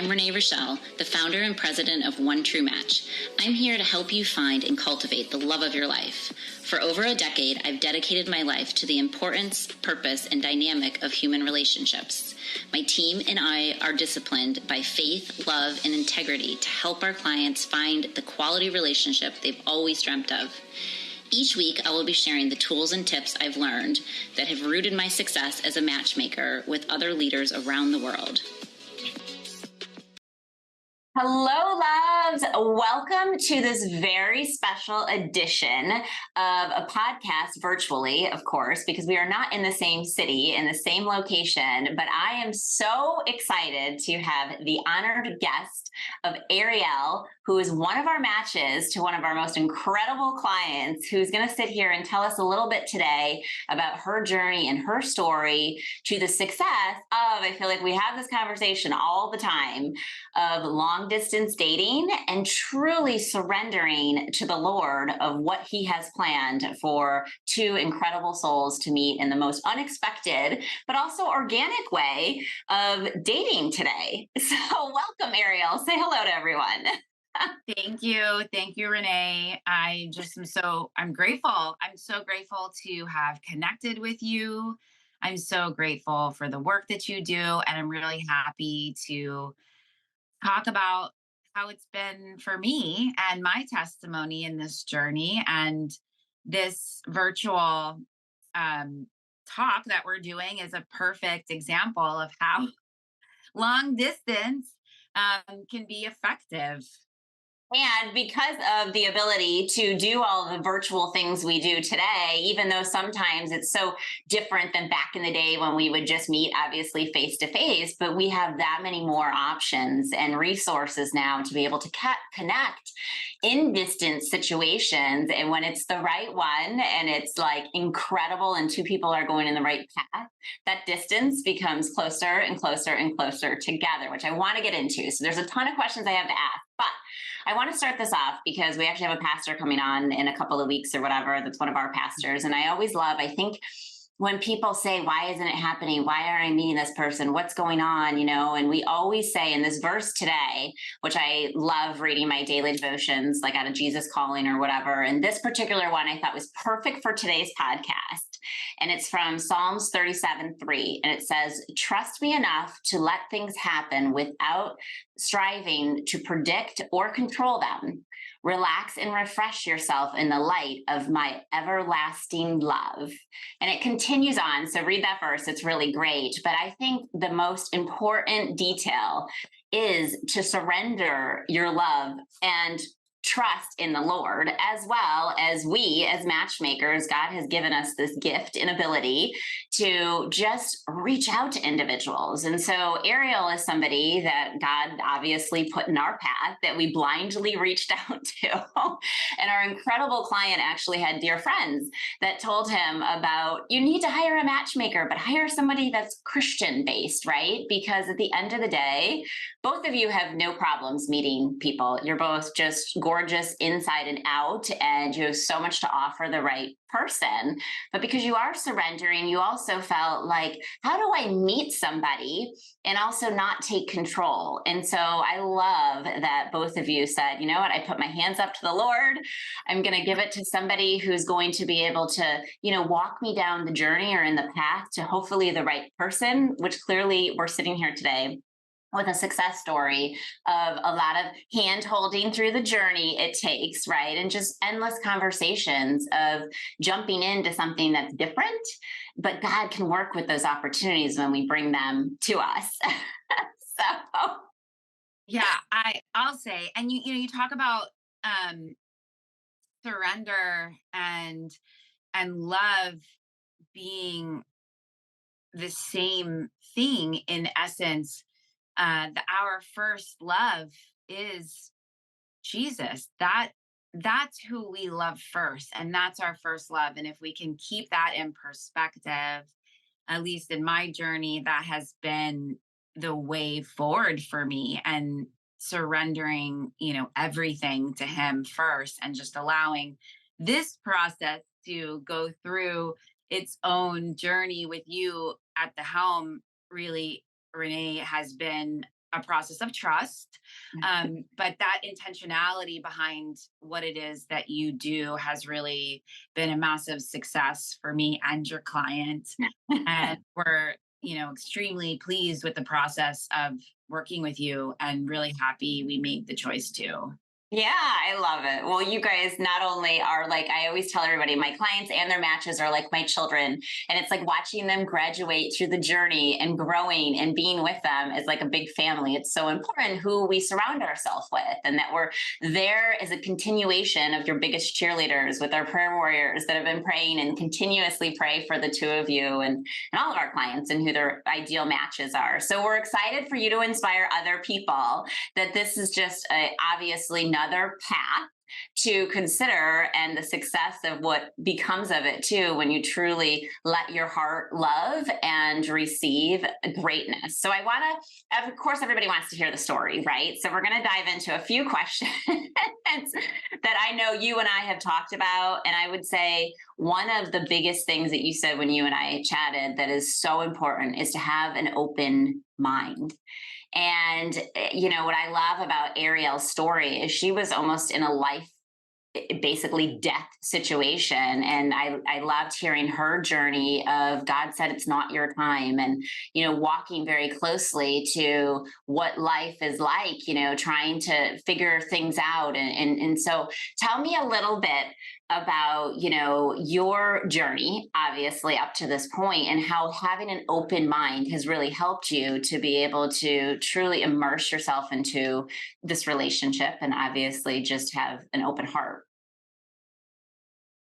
I'm Renee Rochelle, the founder and president of One True Match. I'm here to help you find and cultivate the love of your life. For over a decade, I've dedicated my life to the importance, purpose, and dynamic of human relationships. My team and I are disciplined by faith, love, and integrity to help our clients find the quality relationship they've always dreamt of. Each week, I will be sharing the tools and tips I've learned that have rooted my success as a matchmaker with other leaders around the world. Hello, loves. Welcome to this very special edition of a podcast virtually, of course, because we are not in the same city, in the same location, but I am so excited to have the honored guest of Ariell, who is one of our matches to one of our most incredible clients, who's going to sit here and tell us a little bit today about her journey and her story to the success of, I feel like we have this conversation all the time, of long distance dating and truly surrendering to the Lord of what he has planned for two incredible souls to meet in the most unexpected, but also organic way of dating today. So welcome, Ariell. Say hello to everyone. Thank you. Thank you, Renee. I'm grateful. I'm so grateful to have connected with you. I'm so grateful for the work that you do. And I'm really happy to talk about how it's been for me and my testimony in this journey. And this virtual talk that we're doing is a perfect example of how long distance can be effective. And because of the ability to do all the virtual things we do today, even though sometimes it's so different than back in the day when we would just meet, obviously, face to face, but we have that many more options and resources now to be able to connect in distance situations. And when it's the right one and it's like incredible and two people are going in the right path, that distance becomes closer and closer and closer together, which I want to get into. So there's a ton of questions I have to ask, but I want to start this off because we actually have a pastor coming on in a couple of weeks or whatever. That's one of our pastors. And I always love, I think, when people say, why isn't it happening? Why aren't I meeting this person? What's going on? And we always say in this verse today, which I love reading my daily devotions, like out of Jesus Calling or whatever. And this particular one I thought was perfect for today's podcast. And it's from Psalms 37:3. And it says, trust me enough to let things happen without striving to predict or control them. Relax and refresh yourself in the light of my everlasting love. And it continues on. So read that verse. It's really great. But I think the most important detail is to surrender your love and trust in the Lord, as well as we as matchmakers. God has given us this gift and ability to just reach out to individuals. And so Ariell is somebody that God obviously put in our path that we blindly reached out to. And our incredible client actually had dear friends that told him about, you need to hire a matchmaker, but hire somebody that's Christian based, right? Because at the end of the day, both of you have no problems meeting people. You're both just gorgeous inside and out, and you have so much to offer the right person. But because you are surrendering, you also felt like, how do I meet somebody and also not take control? And so I love that both of you said, you know what, I put my hands up to the Lord. I'm going to give it to somebody who's going to be able to, walk me down the journey or in the path to hopefully the right person, which clearly we're sitting here today with a success story of a lot of hand holding through the journey it takes, right? And just endless conversations of jumping into something that's different, but God can work with those opportunities when we bring them to us. So. Yeah, I'll say, and you talk about surrender and love being the same thing in essence. Our first love is Jesus. That's who we love first, and that's our first love. And if we can keep that in perspective, at least in my journey, that has been the way forward for me, and surrendering, everything to him first, and just allowing this process to go through its own journey with you at the helm. Really, Renee, has been a process of trust. But that intentionality behind what it is that you do has really been a massive success for me and your client. And we're, extremely pleased with the process of working with you and really happy we made the choice to. Yeah, I love it. Well, you guys not only are like, I always tell everybody, my clients and their matches are like my children. And it's like watching them graduate through the journey and growing and being with them is like a big family. It's so important who we surround ourselves with, and that we're there as a continuation of your biggest cheerleaders with our prayer warriors that have been praying and continuously pray for the two of you and all of our clients and who their ideal matches are. So we're excited for you to inspire other people that this is just obviously another path to consider, and the success of what becomes of it too when you truly let your heart love and receive greatness. So I want to, of course, everybody wants to hear the story, right? So we're going to dive into a few questions that I know you and I have talked about. And I would say one of the biggest things that you said when you and I chatted that is so important is to have an open mind. And, what I love about Ariell's story is she was almost in a life, basically death situation. And I loved hearing her journey of God said, it's not your time. And, walking very closely to what life is like, trying to figure things out. And so tell me a little bit about, your journey, obviously up to this point, and how having an open mind has really helped you to be able to truly immerse yourself into this relationship and obviously just have an open heart.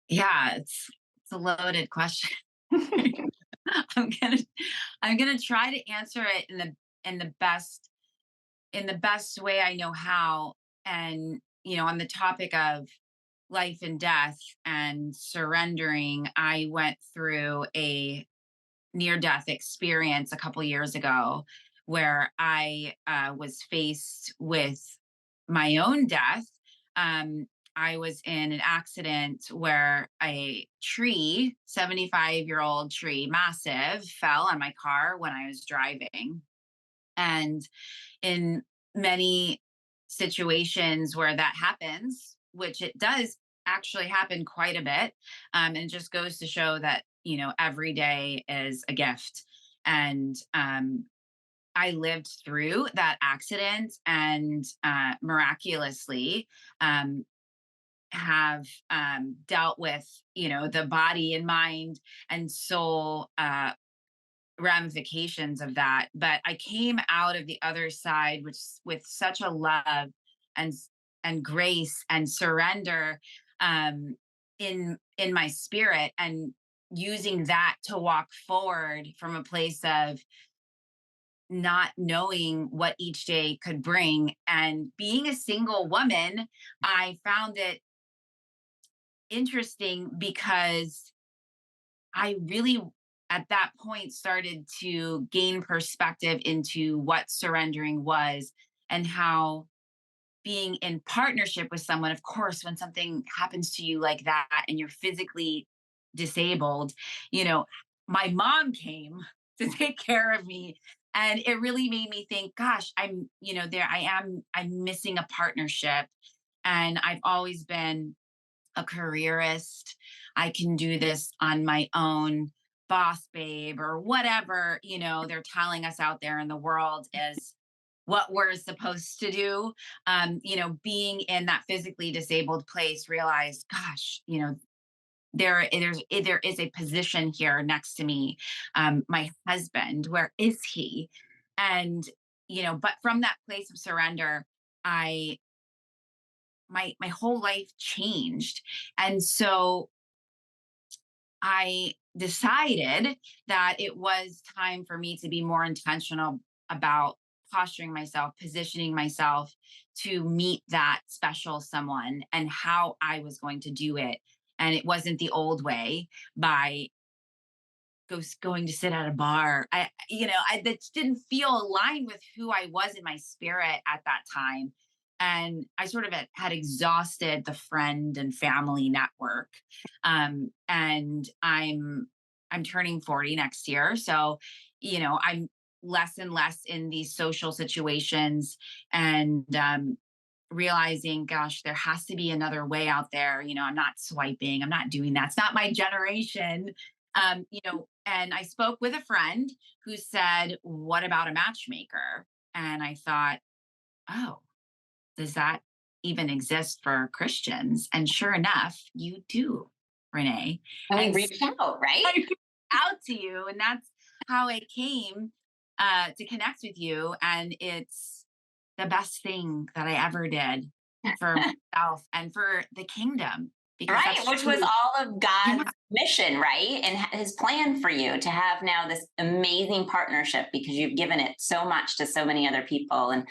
Yeah, it's a loaded question. I'm gonna I'm gonna try to answer it in the best in the best way I know how. And on the topic of life and death and surrendering, I went through a near death experience a couple years ago where I was faced with my own death. I was in an accident where a tree, 75-year-old tree, massive, fell on my car when I was driving. And in many situations where that happens, which it does actually happen quite a bit, and it just goes to show that, every day is a gift. And I lived through that accident and miraculously um, have dealt with, the body and mind and soul ramifications of that. But I came out of the other side with such a love and grace and surrender um, in my spirit, and using that to walk forward from a place of not knowing what each day could bring. And being a single woman, I found it interesting because I really, at that point, started to gain perspective into what surrendering was, and how being in partnership with someone, of course, when something happens to you like that and you're physically disabled, you know, my mom came to take care of me. And it really made me think, gosh, I'm missing a partnership. And I've always been a careerist. I can do this on my own, boss babe, or whatever, they're telling us out there in the world is what we're supposed to do. Being in that physically disabled place, realize, gosh, there is a position here next to me. My husband, where is he? And, but from that place of surrender, I my whole life changed. And so I decided that it was time for me to be more intentional about posturing myself, positioning myself to meet that special someone, and how I was going to do it. And it wasn't the old way, by going to sit at a bar. I that didn't feel aligned with who I was in my spirit at that time. And I sort of had exhausted the friend and family network. And I'm turning 40 next year. So, I'm less and less in these social situations, and realizing, gosh, there has to be another way out there. I'm not swiping, I'm not doing that. It's not my generation. And I spoke with a friend who said, what about a matchmaker? And I thought, oh, does that even exist for Christians? And sure enough, you do, Renee. And we And reached out, right? I reached out to you, and that's how I came to connect with you. And it's the best thing that I ever did for myself and for the kingdom, because Right, that's which was truly, all of God's yeah, mission, right? And his plan for you to have now this amazing partnership because you've given it so much to so many other people. And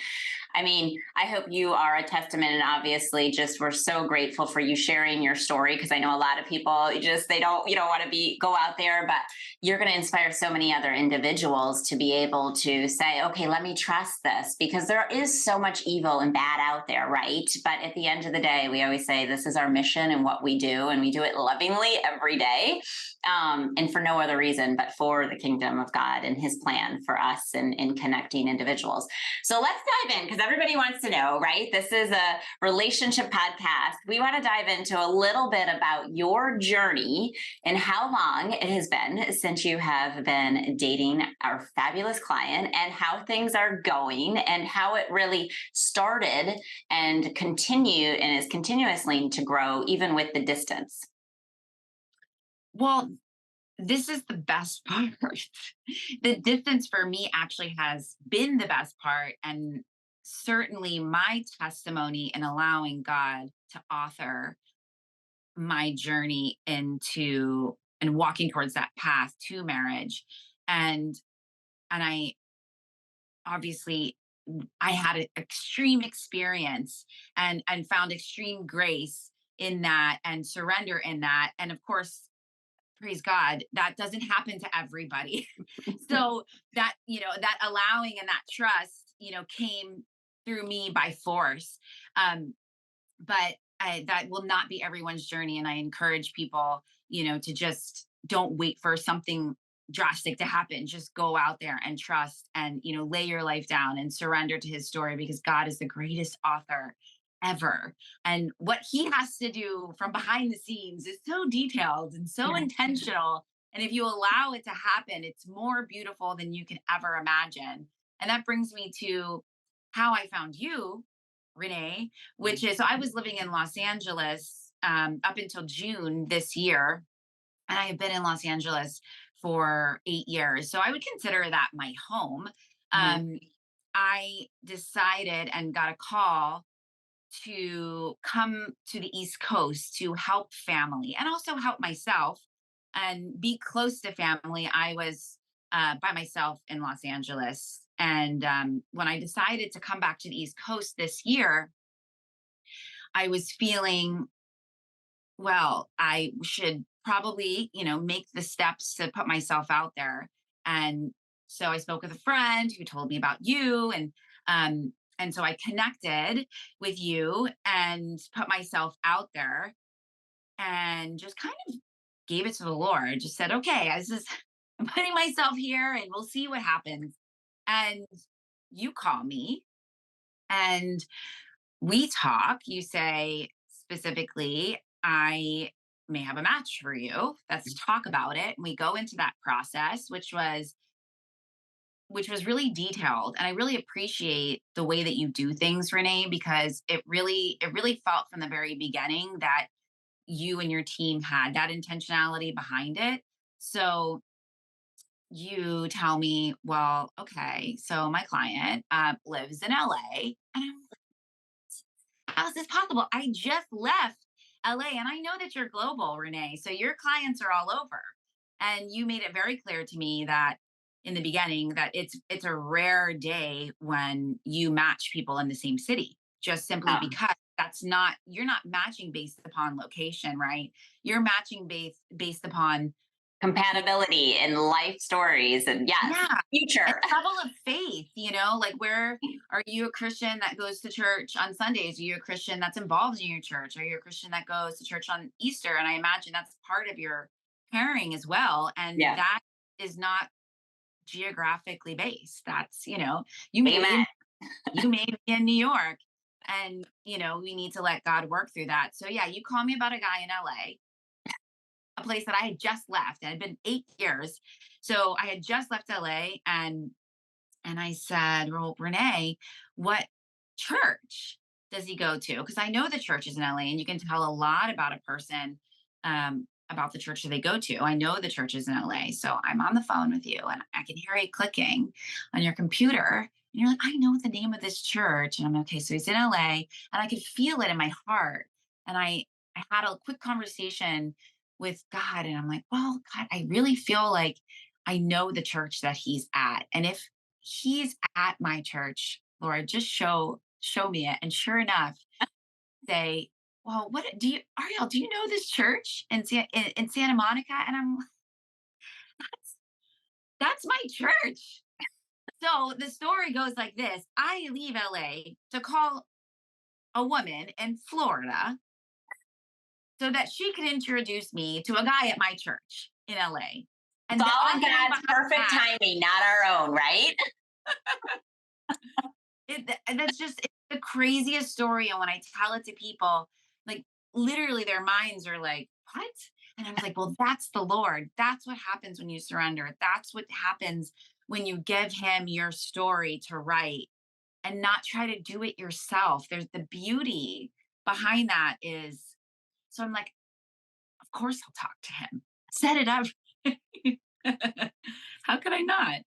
I mean, I hope you are a testament, and obviously just we're so grateful for you sharing your story, because I know a lot of people just they don't want to go out there, but you're going to inspire so many other individuals to be able to say, okay, let me trust this, because there is so much evil and bad out there, right? But at the end of the day, we always say this is our mission and what we do, and we do it lovingly every day, and for no other reason but for the kingdom of God and his plan for us and in connecting individuals. So let's dive in, because everybody wants to know, right? This is a relationship podcast. We want to dive into a little bit about your journey and how long it has been since you have been dating our fabulous client, and how things are going, and how it really started and continued and is continuously to grow even with the distance. well, this is the best part. The distance for me actually has been the best part. And certainly my testimony in allowing God to author my journey into and walking towards that path to marriage. And and I obviously, I had an extreme experience, and found extreme grace in that, and surrender in that. And of course, praise God, that doesn't happen to everybody. So that, that allowing and that trust, came through me by force. But that will not be everyone's journey. And I encourage people, to just don't wait for something drastic to happen. Just go out there and trust, and, lay your life down and surrender to his story, because God is the greatest author ever. And what he has to do from behind the scenes is so detailed and so intentional. And if you allow it to happen, it's more beautiful than you can ever imagine. And that brings me to how I found you, Renee, which is, so I was living in Los Angeles up until June this year. And I have been in Los Angeles for 8 years. So I would consider that my home. Mhm. I decided and got a call to come to the East Coast to help family and also help myself and be close to family. I was by myself in Los Angeles. And when I decided to come back to the East Coast this year, I was feeling, well, I should probably, make the steps to put myself out there. And so I spoke with a friend who told me about you, and so I connected with you and put myself out there, and just kind of gave it to the Lord. Just said, okay, I'm putting myself here, and we'll see what happens. And you call me, and we talk. You say specifically, I may have a match for you. Let's talk about it. And we go into that process, which was really detailed. And I really appreciate the way that you do things, Renee, because it really felt from the very beginning that you and your team had that intentionality behind it. So you tell me, well, okay, so my client lives in LA. And I'm, how is this possible? I just left LA, and I know that you're global, Renee. So your clients are all over. And you made it very clear to me that in the beginning that it's a rare day when you match people in the same city, just simply Um, because that's not, you're not matching based upon location, right? You're matching based upon, Compatibility and life stories, and yes, yeah, a future. level of faith, like, where are you a Christian that goes to church on Sundays? Are you a Christian that's involved in your church? Are you a Christian that goes to church on Easter? And I imagine that's part of your pairing as well. And Yeah. that is not geographically based. That's, you may Amen. you may be in New York, and we need to let God work through that. So yeah, you call me about a guy in LA, a place that I had just left. It had been 8 years. So I had just left LA, and I said, well, Renee, what church does he go to? Because I know the churches in LA, and you can tell a lot about a person, about the church that they go to. I know the churches in LA. So I'm on the phone with you, and I can hear it clicking on your computer. And you're like, I know the name of this church. And I'm okay. So he's in LA, and I could feel it in my heart. And I had a quick conversation with God, and I'm like, well, God, I really feel like I know the church that he's at. And if he's at my church, Lord, just show me it. And sure enough, say, well, what do you, Ariell, do you know this church in Santa Monica? And I'm like, that's my church. So the story goes like this. I leave LA to call a woman in Florida so that she can introduce me to a guy at my church in LA. And It's all on God's perfect timing, not our own, right? That's just, it's the craziest story. And when I tell it to people, like literally their minds are like, what? And I was like, well, that's the Lord. That's what happens when you surrender. That's what happens when you give him your story to write and not try to do it yourself. There's the beauty behind that is, so I'm like, of course I'll talk to him. Set it up. How could I not?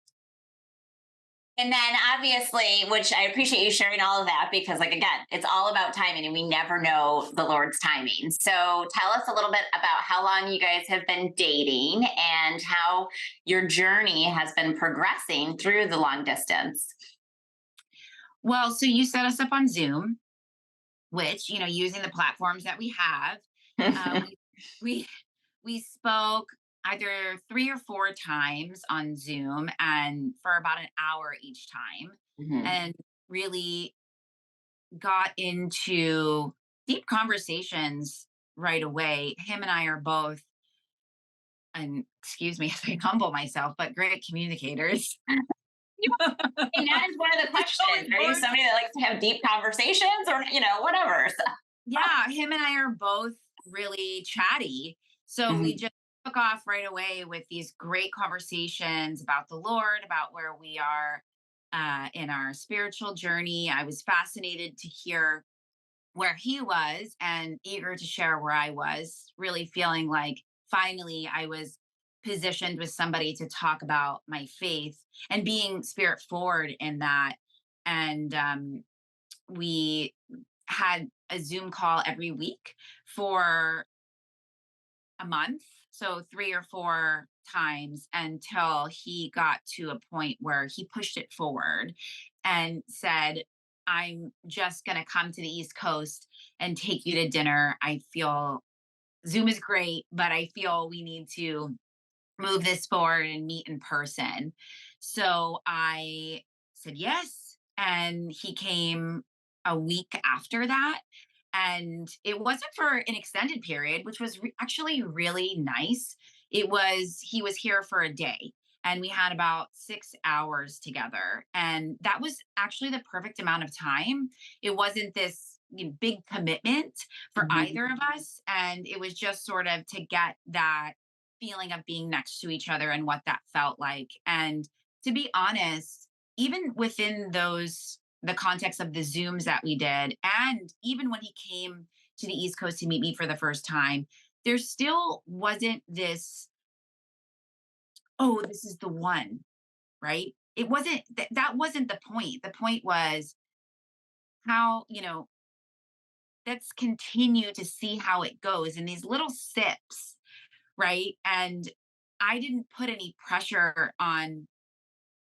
And then obviously, which I appreciate you sharing all of that, because like, again, it's all about timing and we never know the Lord's timing. So tell us a little bit about how long you guys have been dating and how your journey has been progressing through the long distance. Well, so you set us up on Zoom, which, using the platforms that we have, we we spoke either 3 or 4 times on Zoom, and for about an hour each time, Mhm. and really got into deep conversations right away. Him and I are both, and excuse me if I humble myself, but great communicators. And that is one of the It's so questions. Are you important. somebody that likes to have deep conversations or, whatever? So, Yeah, him and I are both really chatty. So we Mhm. just took off right away with these great conversations about the Lord, about where we are in our spiritual journey. I was fascinated to hear where he was and eager to share where I was, really feeling like finally I was positioned with somebody to talk about my faith and being spirit forward in that. And we had a Zoom call every week for a month. So 3 or 4 times until he got to a point where he pushed it forward and said, I'm just going to come to the East Coast and take you to dinner. I feel Zoom is great, but I feel we need to move this forward and meet in person. So I said yes. And he came a week after that. And it wasn't for an extended period, which was actually really nice. He was here for a day, and we had about 6 hours together. And that was actually the perfect amount of time. It wasn't this big commitment for Mhm. either of us. And it was just sort of to get that feeling of being next to each other and what that felt like. And to be honest, even within the context of the Zooms that we did, and even when he came to the East Coast to meet me for the first time, there still wasn't this, oh, this is the one, right? It wasn't, that wasn't the point. The point was how, let's continue to see how it goes in these little sips, right? And I didn't put any pressure on,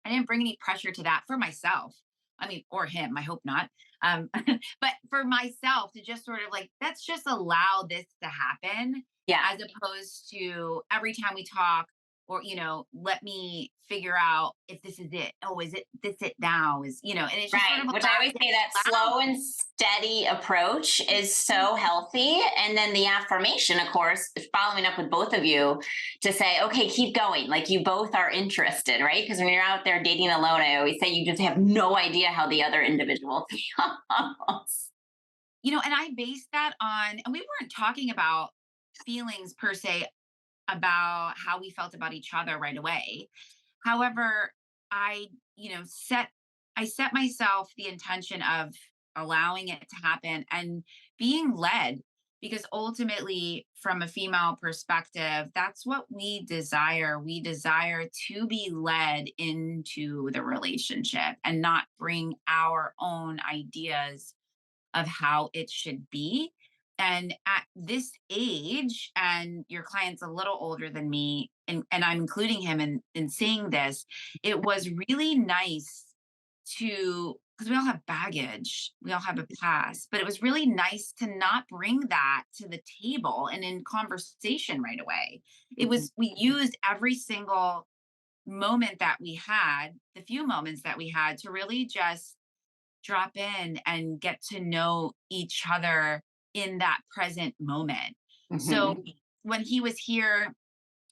I didn't bring any pressure to that for myself. I mean, or him, I hope not. But for myself to just sort of like, let's just allow this to happen, Yeah. as opposed to every time we talk, or, let me figure out if this is it. Oh, is it this it now? And it's just sort Right. of Which I always say that slow and steady approach is so healthy. And then the affirmation, of course, following up with both of you to say, okay, keep going. Like you both are interested, right? Because when you're out there dating alone, I always say you just have no idea how the other individual feels. And I based that on, and we weren't talking about feelings per se about how we felt about each other right away. However, I, I set myself the intention of allowing it to happen and being led, because ultimately, from a female perspective, that's what we desire. We desire to be led into the relationship and not bring our own ideas of how it should be. And at this age, and your client's a little older than me, and I'm including him in saying this, it was really nice to, because we all have baggage, we all have a past, but it was really nice to not bring that to the table and in conversation right away. We used every single moment that we had, the few moments that we had, to really just drop in and get to know each other in that present moment. So Mhm. when he was here,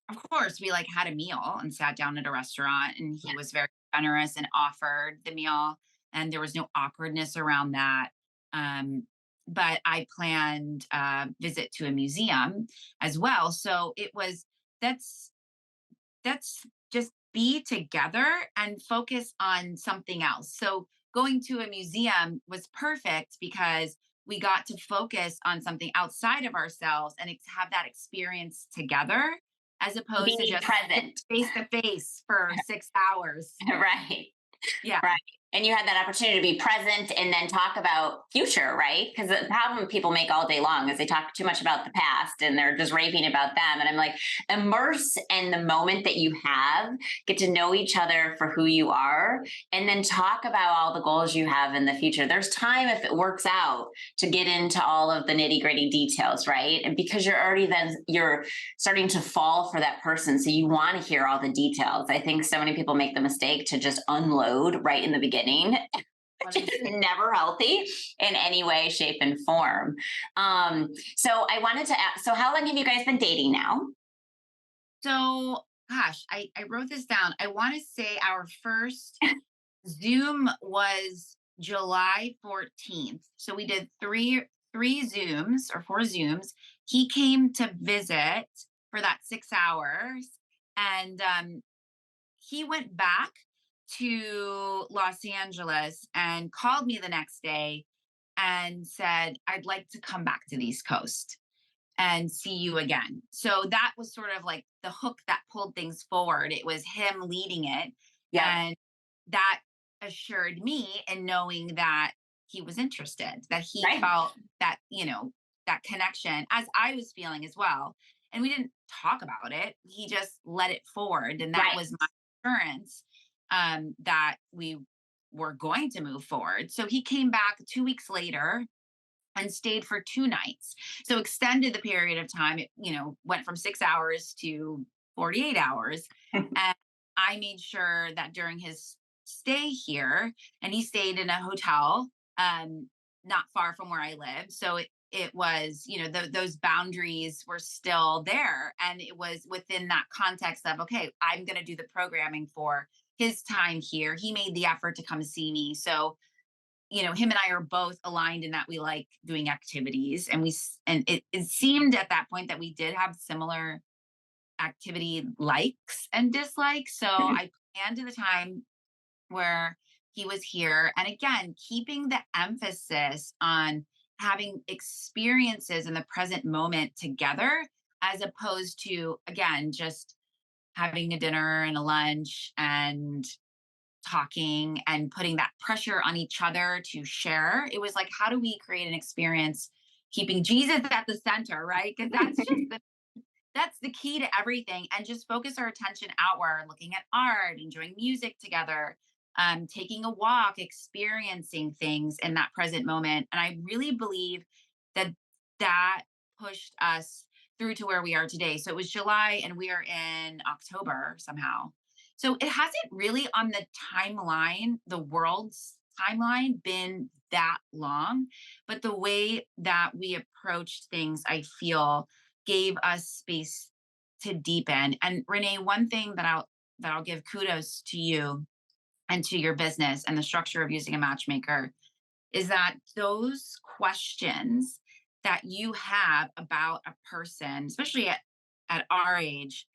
of course, we like had a meal and sat down at a restaurant, and he was very generous and offered the meal, and there was no awkwardness around that. But I planned a visit to a museum as well. So that's that's just be together and focus on something else. So going to a museum was perfect because we got to focus on something outside of ourselves and have that experience together, as opposed to Be just present. face to face for 6 hours. Right. Yeah. Right. And you had that opportunity to be present and then talk about future, right? Because the problem people make all day long is they talk too much about the past and they're just raving about them. And I'm like, immerse in the moment that you have, get to know each other for who you are, and then talk about all the goals you have in the future. There's time, if it works out, to get into all of the nitty gritty details, right? And because you're starting to fall for that person. So you want to hear all the details. I think so many people make the mistake to just unload right in the beginning, which is never healthy in any way, shape, and form. So I wanted to ask, so how long have you guys been dating now? So, gosh, I wrote this down. I want to say our first Zoom was July 14th. So we did three Zooms or four Zooms. He came to visit for that 6 hours, and he went back to Los Angeles and called me the next day and said, "I'd like to come back to the East Coast and see you again." So that was sort of like the hook that pulled things forward. It was him leading it. Yeah. And that assured me in knowing that he was interested, that he Right. felt that, that connection as I was feeling as well. And we didn't talk about it. He just let it forward. And that Right. was my assurance that we were going to move forward. So he came back 2 weeks later and stayed for 2 nights. So extended the period of time. It, went from 6 hours to 48 hours. And I made sure that during his stay here, and he stayed in a hotel not far from where I live. So it was, those boundaries were still there. And it was within that context of, okay, I'm going to do the programming for his time here. He made the effort to come see me. So him and I are both aligned in that we like doing activities, and it seemed at that point that we did have similar activity likes and dislikes. So I planned to the time where he was here, and again, keeping the emphasis on having experiences in the present moment together, as opposed to, again, just having a dinner and a lunch and talking and putting that pressure on each other to share. It was like, how do we create an experience keeping Jesus at the center, right? Because that's the key to everything. And just focus our attention outward, looking at art, enjoying music together, taking a walk, experiencing things in that present moment. And I really believe that that pushed us through to where we are today. So it was July and we are in October somehow. So it hasn't really on the timeline, the world's timeline, been that long. But the way that we approached things, I feel, gave us space to deepen. And Renee, one thing that I'll give kudos to you and to your business and the structure of using a matchmaker is that those questions that you have about a person, especially at our age,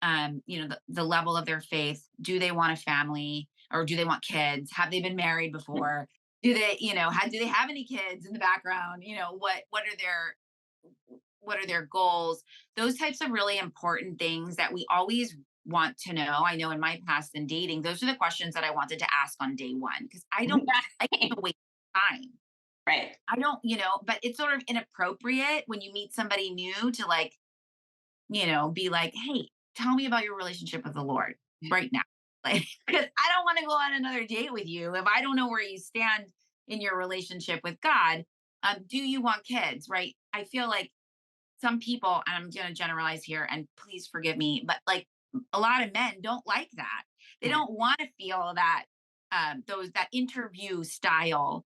the level of their faith, do they want a family or do they want kids? Have they been married before? Do they, do they have any kids in the background? What are their goals? Those types of really important things that we always want to know. I know in my past in dating, those are the questions that I wanted to ask on day one because I don't like to waste time. Right. I don't, but it's sort of inappropriate when you meet somebody new to like, be like, hey, tell me about your relationship with the Lord right now. Like, because I don't want to go on another date with you if I don't know where you stand in your relationship with God. Do you want kids? Right. I feel like some people, and I'm going to generalize here and please forgive me, but like a lot of men don't like that. They don't want to feel that, that interview style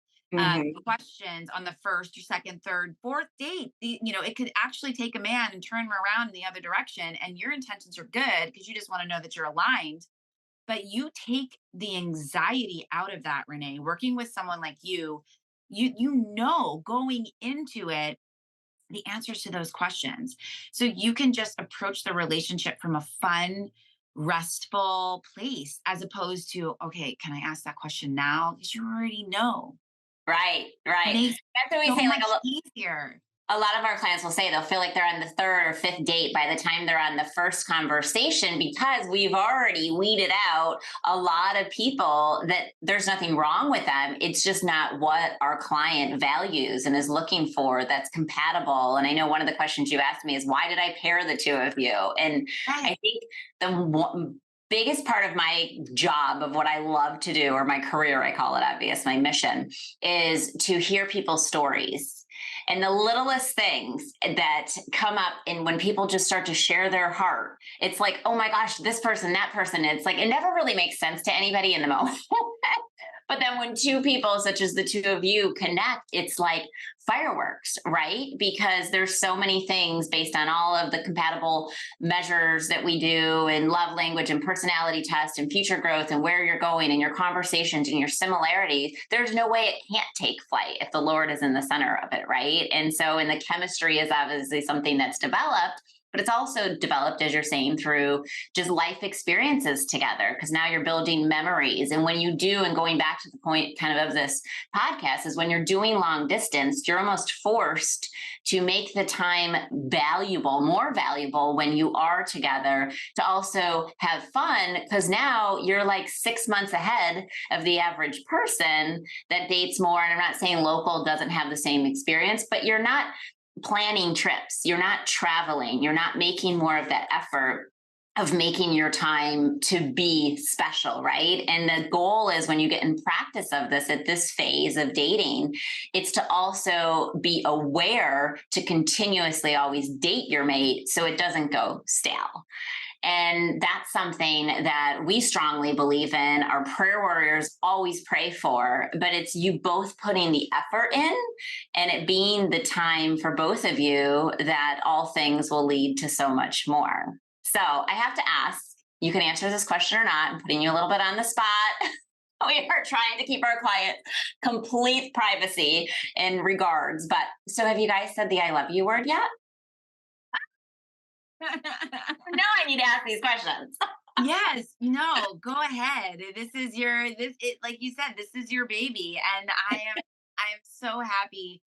questions on the first or second, third, fourth date. It could actually take a man and turn him around in the other direction. And your intentions are good because you just want to know that you're aligned. But you take the anxiety out of that, Renee, working with someone like you going into it, the answers to those questions. So you can just approach the relationship from a fun, restful place as opposed to, okay, can I ask that question now? Because you already know. Right. Right. Makes That's what we so say. much easier. A lot of our clients will say they'll feel like they're on the third or fifth date by the time they're on the first conversation because we've already weeded out a lot of people that there's nothing wrong with them. It's just not what our client values and is looking for that's compatible. And I know one of the questions you asked me is, why did I pair the two of you? And I think the biggest part of my job of what I love to do, or my career, I call it obvious, my mission, is to hear people's stories. And the littlest things that come up, and when people just start to share their heart, it's like, oh my gosh, this person, that person. It's like, it never really makes sense to anybody in the moment. But then when two people, such as the two of you, connect, it's like fireworks, right? Because there's so many things based on all of the compatible measures that we do, and love language and personality test and future growth and where you're going and your conversations and your similarities. There's no way it can't take flight if the Lord is in the center of it, right? And so, and the chemistry is obviously something that's developed, but it's also developed, as you're saying, through just life experiences together, because now you're building memories. And when you do, and going back to the point kind of this podcast, is when you're doing long distance, you're almost forced to make the time valuable, more valuable when you are together, to also have fun, because now you're like 6 months ahead of the average person that dates more. And I'm not saying local doesn't have the same experience, but you're not planning trips, you're not traveling, you're not making more of that effort of making your time to be special, right? And the goal is, when you get in practice of this at this phase of dating, it's to also be aware to continuously always date your mate so it doesn't go stale. And that's something that we strongly believe in. Our prayer warriors always pray for, but it's you both putting the effort in and it being the time for both of you that all things will lead to so much more. So I have to ask, you can answer this question or not. I'm putting you a little bit on the spot. We are trying to keep our clients complete privacy in regards. But so have you guys said the I love you word yet? Now I need to ask these questions. Yes, no, go ahead. Like you said, this is your baby. And I am so happy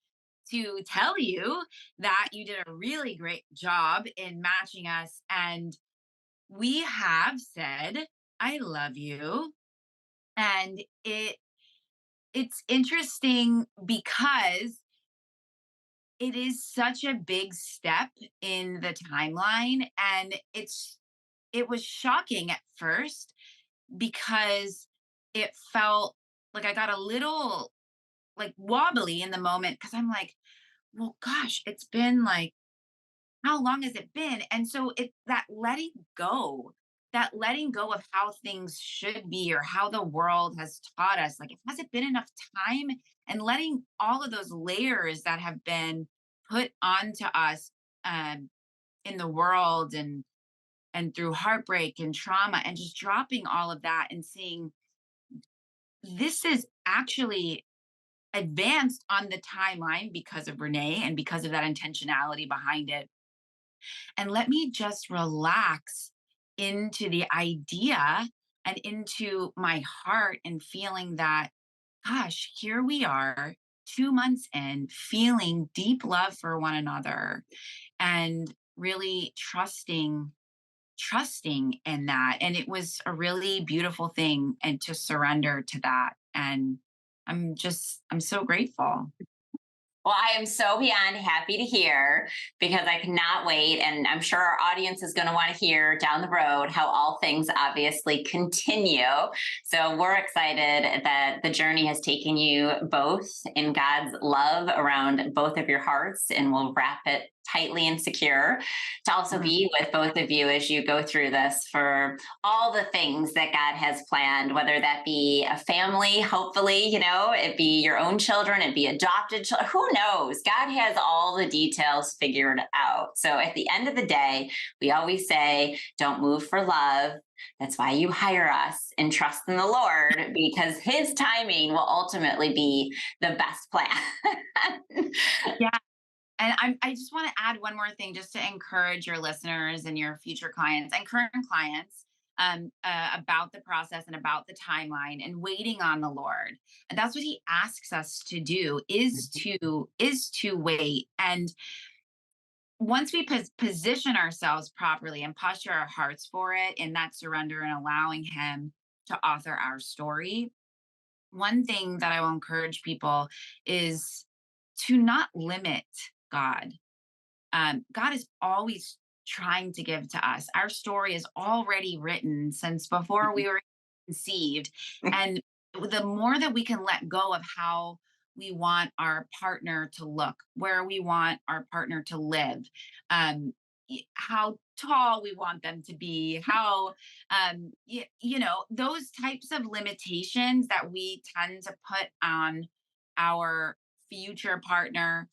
to tell you that you did a really great job in matching us. And we have said, I love you. And it's interesting because it is such a big step in the timeline. And it was shocking at first because it felt like I got a little like wobbly in the moment because I'm like, well, gosh, it's been like how long has it been? And so it's that letting go of how things should be or how the world has taught us, like, has it been enough time? And letting all of those layers that have been put onto us, um, in the world, and through heartbreak and trauma, and just dropping all of that and seeing this is actually advanced on the timeline because of Renee and because of that intentionality behind it. And let me just relax into the idea and into my heart and feeling that, gosh, here we are 2 months in, feeling deep love for one another and really trusting in that. And it was a really beautiful thing, and to surrender to that. And I'm so grateful. Well, I am so beyond happy to hear, because I cannot wait. And I'm sure our audience is going to want to hear down the road how all things obviously continue. So we're excited that the journey has taken you both in God's love around both of your hearts, and we'll wrap it tightly and secure to also be with both of you as you go through this for all the things that God has planned, whether that be a family, hopefully, it be your own children, it be adopted children, who knows? God has all the details figured out. So at the end of the day, we always say, don't move for love. That's why you hire us, and trust in the Lord, because his timing will ultimately be the best plan. Yeah. And I just want to add one more thing, just to encourage your listeners and your future clients and current clients, about the process and about the timeline and waiting on the Lord. And that's what he asks us to do, is to wait. And once we position ourselves properly and posture our hearts for it in that surrender and allowing him to author our story, one thing that I will encourage people is to not limit God. God is always trying to give to us. Our story is already written since before we were conceived. And the more that we can let go of how we want our partner to look, where we want our partner to live, how tall we want them to be, how, those types of limitations that we tend to put on our future partner.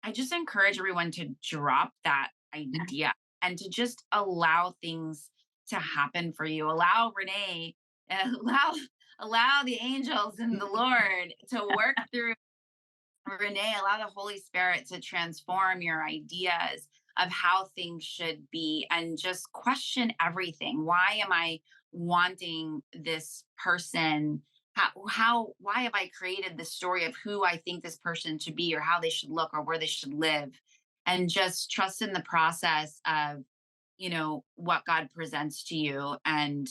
I just encourage everyone to drop that idea and to just allow things to happen for you. Allow Renee, allow the angels and the Lord to work through Renee. Allow the Holy Spirit to transform your ideas of how things should be, and just question everything. Why am I wanting this person? Why have I created the story of who I think this person should be, or how they should look, or where they should live? And just trust in the process of, what God presents to you, and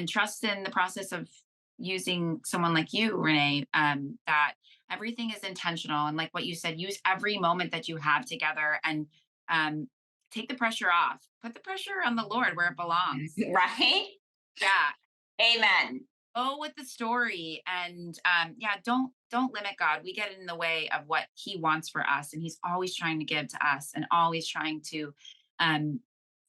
trust in the process of using someone like you, Renee, that everything is intentional. And like what you said, use every moment that you have together, and um, take the pressure off. Put the pressure on the Lord where it belongs. Right? Yeah. Amen. Go with the story, and yeah, don't limit God. We get in the way of what he wants for us, and he's always trying to give to us, and always trying to um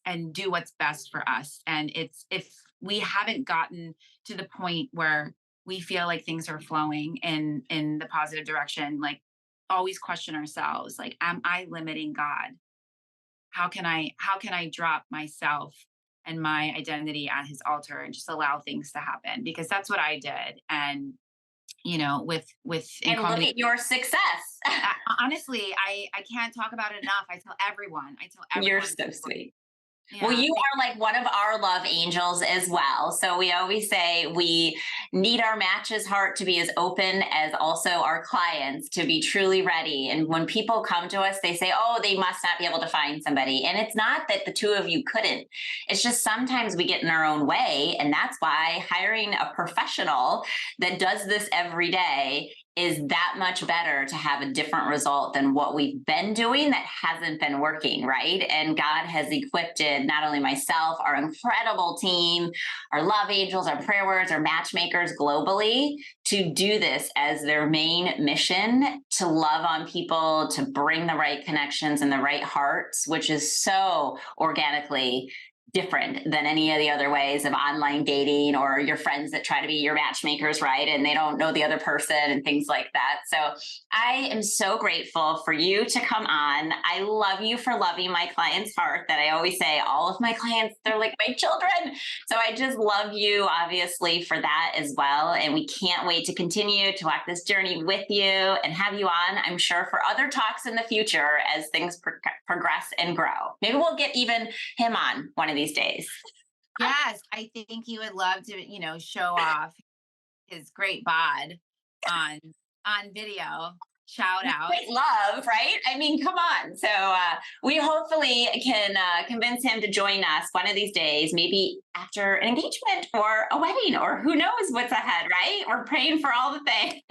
and do what's best for us. And it's, if we haven't gotten to the point where we feel like things are flowing in the positive direction, like, always question ourselves, like, am I limiting God? How can I drop myself and my identity at his altar and just allow things to happen? Because that's what I did. And with in And look combination, at your success. honestly, I can't talk about it enough. I tell You're everyone. so sweet. Well, Yeah. you are like one of our love angels as well. So we always say we need our match's heart to be as open as also our clients to be truly ready. And when people come to us, they say, oh, they must not be able to find somebody. And it's not that the two of you couldn't. It's just sometimes we get in our own way. And that's why hiring a professional that does this every day is that much better to have a different result than what we've been doing that hasn't been working, right? And God has equipped not only myself, our incredible team, our love angels, our prayer words, our matchmakers globally to do this as their main mission, to love on people, to bring the right connections and the right hearts, which is so organically different than any of the other ways of online dating or your friends that try to be your matchmakers, right? And they don't know the other person and things like that. So I am so grateful for you to come on. I love you for loving my client's heart that I always say, all of my clients, they're like my children. So I just love you, obviously, for that as well. And we can't wait to continue to walk this journey with you and have you on, I'm sure, for other talks in the future as things progress and grow. Maybe we'll get even him on one of these days. Yes, I think he would love to, show off his great bod on video. Shout out. Great love, right? I mean, come on. So we hopefully can convince him to join us one of these days, maybe after an engagement or a wedding, or who knows what's ahead, right? We're praying for all the things.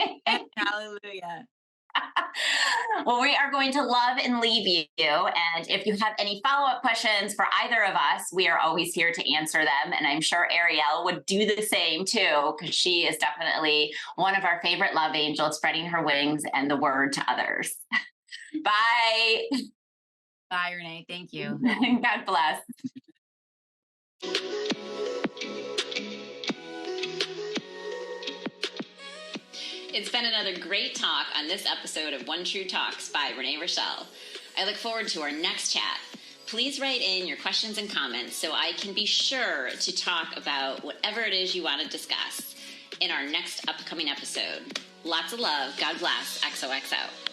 Hallelujah. Well, we are going to love and leave you. And if you have any follow-up questions for either of us, we are always here to answer them. And I'm sure Ariell would do the same too, because she is definitely one of our favorite love angels, spreading her wings and the word to others. Bye. Bye, Renee. Thank you. God bless. It's been another great talk on this episode of One True Talks by Renee Rochelle. I look forward to our next chat. Please write in your questions and comments so I can be sure to talk about whatever it is you want to discuss in our next upcoming episode. Lots of love. God bless. XOXO.